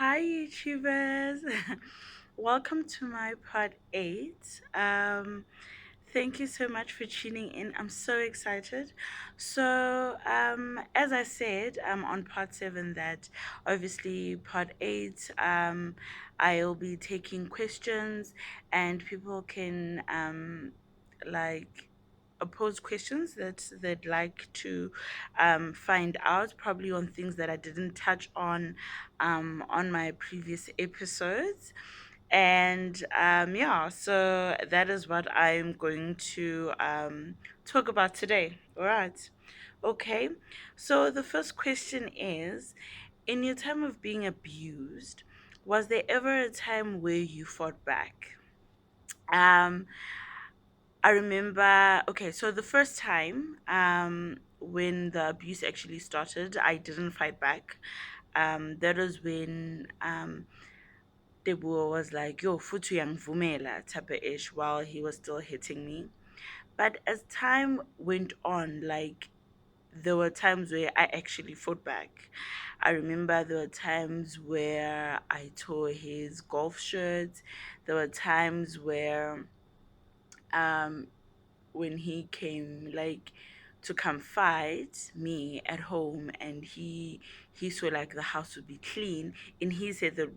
Hi, YouTubers. Welcome to my part 8. Thank you so much for tuning in. I'm so excited. As I said, on part 7, that obviously part 8, I'll be taking questions and people can, like, pose questions that they'd like to find out, probably on things that I didn't touch on my previous episodes. And yeah, so that is what I'm going to talk about today. All right. Okay. So the first question is, in your time of being abused, was there ever a time where you fought back? Um, I remember, okay, so the first time when the abuse actually started, I didn't fight back. That was when Debuo was like, yo, futu yang vumela type of ish while he was still hitting me. But as time went on, like, there were times where I actually fought back. I remember there were times where I tore his golf shirts. There were times where um when he came, like, to come fight me at home, and he saw like the house would be clean, and he said that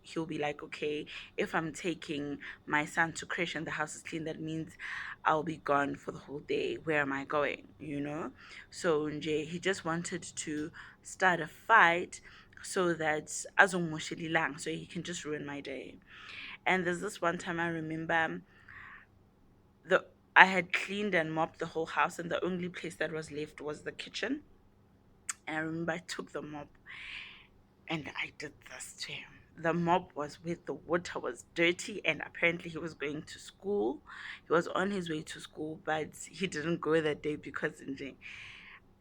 he'll be like, okay, if I'm taking my son to crash and the house is clean, that means I'll be gone for the whole day. Where am I going? So Nje, he just wanted to start a fight so that azongoshelilang, so he can just ruin my day. And there's this one time I remember, the I had cleaned and mopped the whole house, and the only place that was left was the kitchen. And I remember I took the mop and I did this to him. The mop was wet, the water was dirty, and apparently he was going to school. He was on his way to school, but he didn't go that day because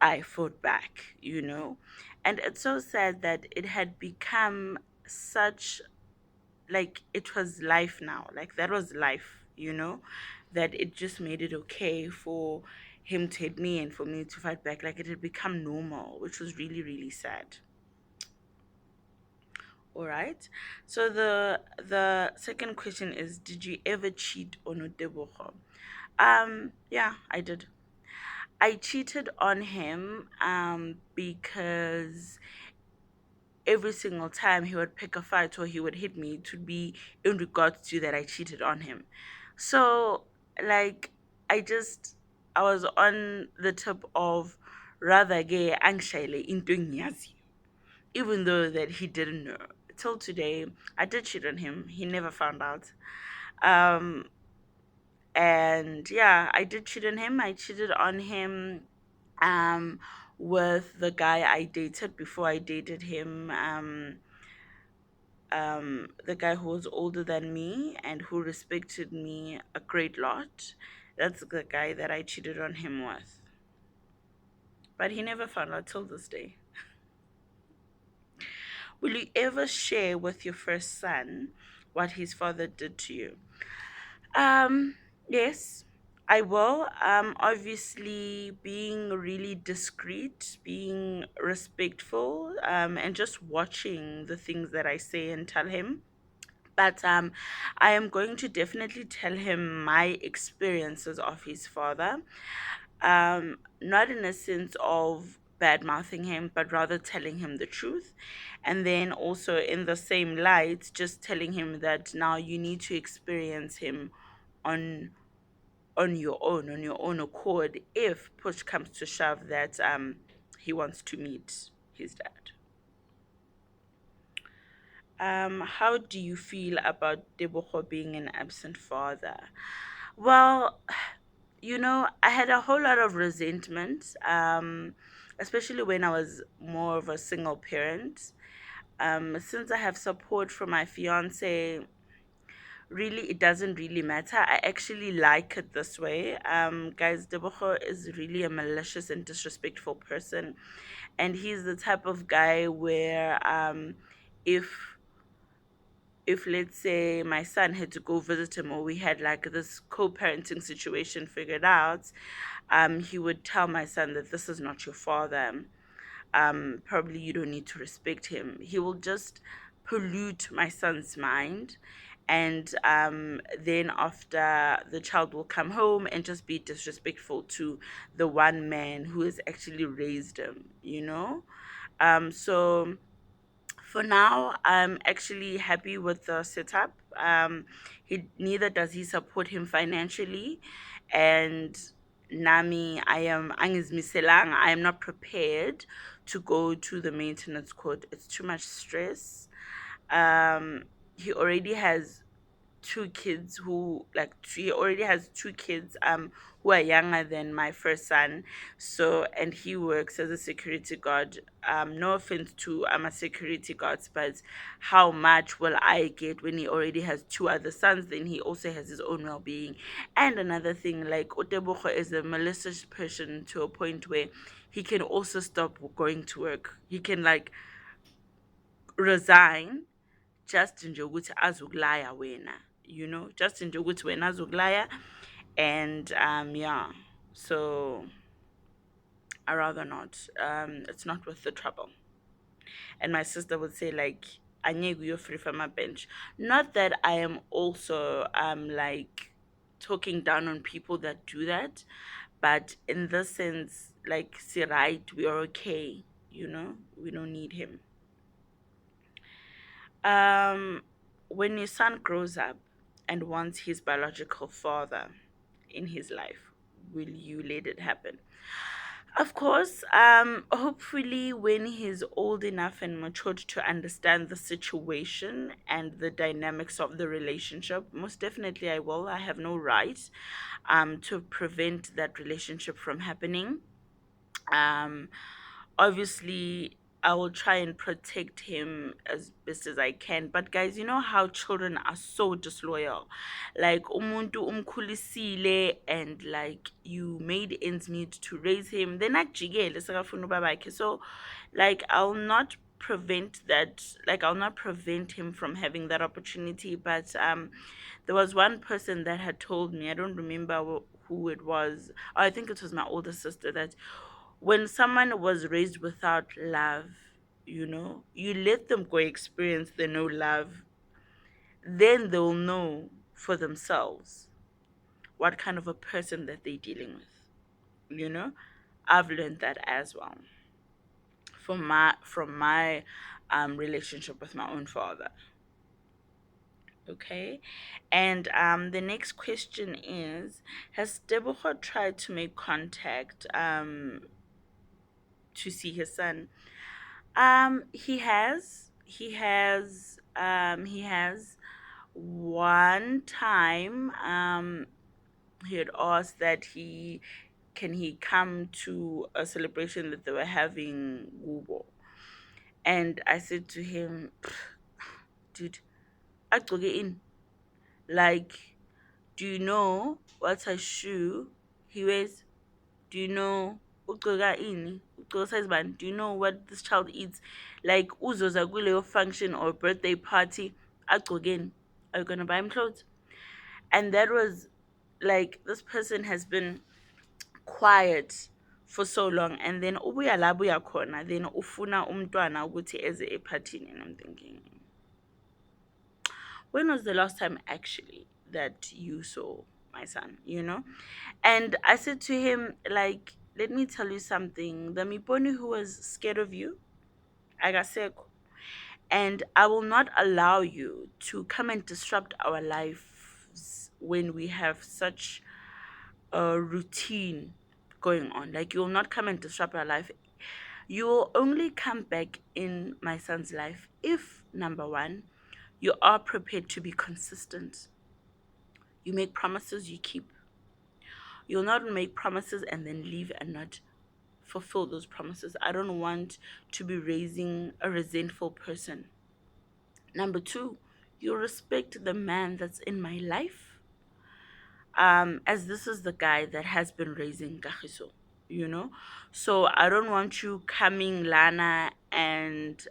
I fought back. And it's so sad that it had become such, like, it was life now, like that was life, that it just made it okay for him to hit me and for me to fight back. Like, it had become normal, which was really, really sad. All right, so the second question is, did you ever cheat on Odeboho? Yeah, I did. I cheated on him because every single time he would pick a fight or he would hit me, it would be in regards to that I cheated on him. So, like, I was on the tip of rather gay angshile into nyazi, even though that he didn't know. Till today, I did cheat on him. He never found out. Um, and yeah, I did cheat on him. I cheated on him um, with the guy I dated before I dated him. The guy who was older than me and who respected me a great lot. That's the guy that I cheated on him with. But he never found out till this day. Will you ever share with your first son what his father did to you? Um, yes, I will. Obviously, being really discreet, being respectful, and just watching the things that I say and tell him. But I am going to definitely tell him my experiences of his father, not in a sense of bad mouthing him, but rather telling him the truth. And then also, in the same light, just telling him that now you need to experience him on on your own accord, if push comes to shove that he wants to meet his dad. How do you feel about Deboho being an absent father? Well, I had a whole lot of resentment, especially when I was more of a single parent. Since I have support from my fiance, really, it doesn't really matter. I actually like it this way. Guys, Deboho is really a malicious and disrespectful person, and he's the type of guy where if if let's say my son had to go visit him, or we had like this co-parenting situation figured out, he would tell my son that this is not your father. Probably you don't need to respect him. He will just pollute my son's mind. And then after, the child will come home and just be disrespectful to the one man who has actually raised him. So for now, I'm actually happy with the setup. He neither does he support him financially, and Nami, I am not prepared to go to the maintenance court. It's too much stress. Um, he already has he already has two kids who are younger than my first son. So, and he works as a security guard. No offense to my security guards, but how much will I get when he already has two other sons? Then he also has his own well-being. And another thing, like Otebogo is a malicious person to a point where he can also stop going to work. He can like resign just nje ukuthi azokulaya wena, just nje ukuthi wena azokulaya. And yeah, so I rather not. It's not worth the trouble. And my sister would say like, anyegu, you're free from a bench. Not that I am also like talking down on people that do that, but in this sense, like, see, right, we are okay, we don't need him. Um, when your son grows up and wants his biological father in his life, will you let it happen? Of course, hopefully, when he's old enough and matured to understand the situation and the dynamics of the relationship, most definitely I will. I have no right to prevent that relationship from happening. Um, Obviously, I will try and protect him as best as I can. But guys, you know how children are so disloyal. Like umuntu umkhulisile and like you made ends meet to raise him. Then akujikele sekafuna ubabakhe. So like I'll not prevent him from having that opportunity. But there was one person that had told me, I don't remember who it was. I think it was my older sister, that when someone was raised without love, you let them go experience the no love, then they'll know for themselves what kind of a person that they're dealing with. I've learned that as well from my relationship with my own father. Okay, and the next question is: has Deborah tried to make contact to see his son? He has. He has one time. He had asked that he come to a celebration that they were having Gubo, and I said to him, dude, agcoke in. Like, do you know what a shoe he wears? Do you know ugcoka ini? Ugcoka size bani? Do you know what this child eats? Like uzoza kuleyo function or birthday party, agcoke ini. Are you gonna buy him clothes? And that was like, this person has been quiet for so long, and then ubuya la buya khona, then ufuna umntwana ukuthi eze ephathini. And I'm thinking, when was the last time actually that you saw my son? And I said to him, like, let me tell you something. The Miponi who was scared of you, Agaseko. And I will not allow you to come and disrupt our lives when we have such a routine going on. Like, you will not come and disrupt our life. You will only come back in my son's life if, number one, you are prepared to be consistent. You make promises, you keep. You'll not make promises and then leave and not fulfill those promises. I don't want to be raising a resentful person. Number two, you respect the man that's in my life. As this is the guy that has been raising Kagiso, you know? So I don't want you coming, Lana, and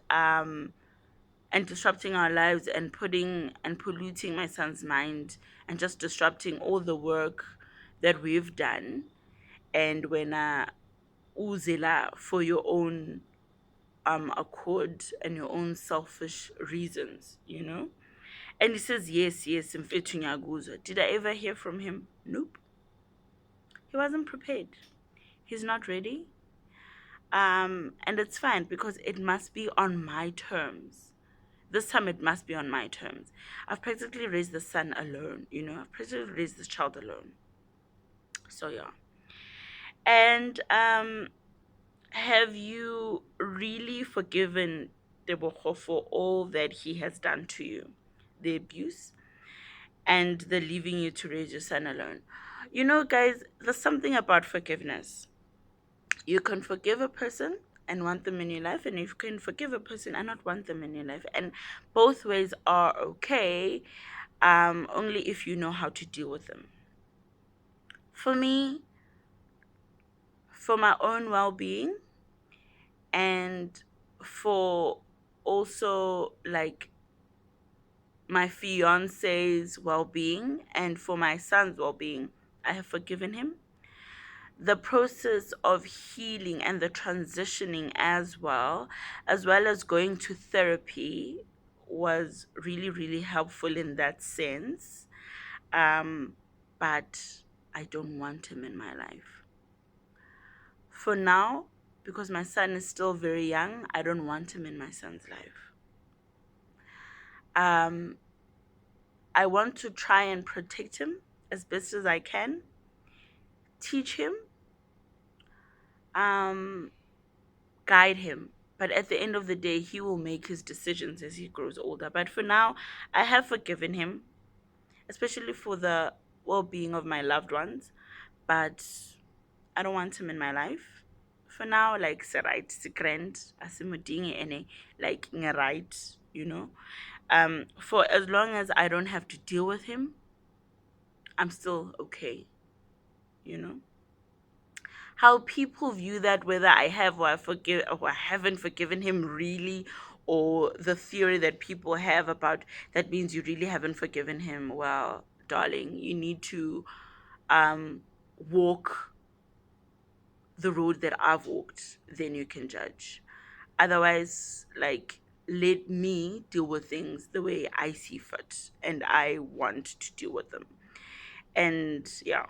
disrupting our lives and putting and polluting my son's mind and just disrupting all the work that we've done. And when uzela for your own accord and your own selfish reasons, you know? And he says, yes, yes, mfethu ngiyakuzwa. Did I ever hear from him? Nope. He wasn't prepared. He's not ready. And it's fine because it must be on my terms. This time it must be on my terms. I've practically raised the son alone, you know, I've practically raised this child alone. So yeah. And have you really forgiven Deboho for all that he has done to you? The abuse and the leaving you to raise your son alone. You know, guys, there's something about forgiveness. You can forgive a person and want them in your life, and you can forgive a person and not want them in your life. And both ways are okay, only if you know how to deal with them. For me, for my own well being, and for also like my fiance's well being, and for my son's well being, I have forgiven him. The process of healing and the transitioning as well as going to therapy, was really, really helpful in that sense. Um, but I don't want him in my life. For now, because my son is still very young, I don't want him in my son's life. Um, I want to try and protect him as best as I can, teach him, um, guide him. But at the end of the day, he will make his decisions as he grows older. But for now, I have forgiven him, especially for the well being of my loved ones. But I don't want him in my life. For now, like right, grand, asimudingi ene, like right, you know. For as long as I don't have to deal with him, I'm still okay, you know. How people view that, whether I have or I haven't forgiven him really, or the theory that people have about that means you really haven't forgiven him. Well, darling, you need to um walk the road that I've walked, then you can judge. Otherwise, like, let me deal with things the way I see fit and I want to deal with them. And yeah.